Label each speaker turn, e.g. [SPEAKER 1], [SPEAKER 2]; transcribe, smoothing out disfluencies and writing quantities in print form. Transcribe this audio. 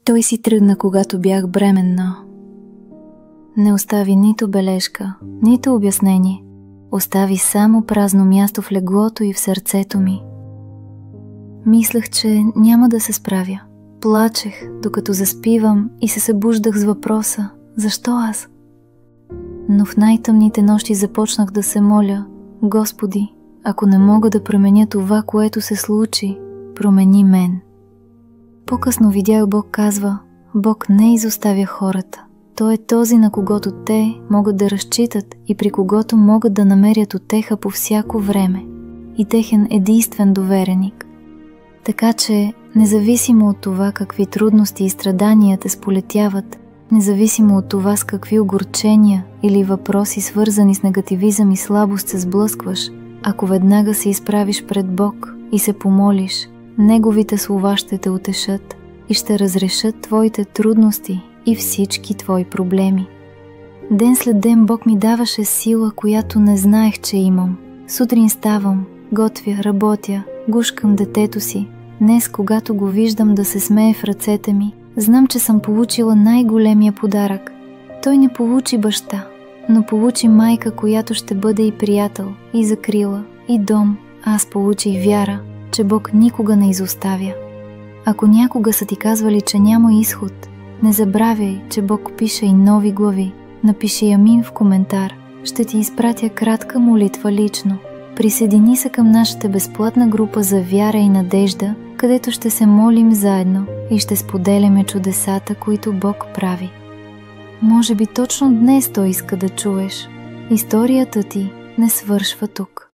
[SPEAKER 1] Той си тръгна, когато бях бременна. Не остави нито бележка, нито обяснение. Остави само празно място в леглото и в сърцето ми. Мислех, че няма да се справя. Плачех, докато заспивам и се събуждах с въпроса: защо аз? Но в най-тъмните нощи започнах да се моля: Господи, ако не мога да променя това, което се случи, промени мен. По-късно видях, Бог казва: Бог не изоставя хората. Той е този, на когото те могат да разчитат и при когото могат да намерят утеха по всяко време, и техен единствен довереник. Така че, независимо от това какви трудности и страдания те сполетяват, независимо от това с какви огорчения или въпроси, свързани с негативизъм и слабост, се сблъскваш, ако веднага се изправиш пред Бог и се помолиш, Неговите слова ще те утешат и ще разрешат твоите трудности и всички твои проблеми. Ден след ден Бог ми даваше сила, която не знаех, че имам. Сутрин ставам, готвя, работя, гушкам детето си. Днес, когато го виждам да се смее в ръцете ми, знам, че съм получила най-големия подарък. Той не получи баща, но получи майка, която ще бъде и приятел, и закрила, и дом. Аз получих вяра, че Бог никога не изоставя. Ако някога са ти казвали, че няма изход, не забравяй, че Бог пише и нови глави. Напиши амин в коментар. Ще ти изпратя кратка молитва лично. Присъедини се към нашата безплатна група за вяра и надежда, където ще се молим заедно и ще споделяме чудесата, които Бог прави. Може би точно днес Той иска да чуеш: историята ти не свършва тук.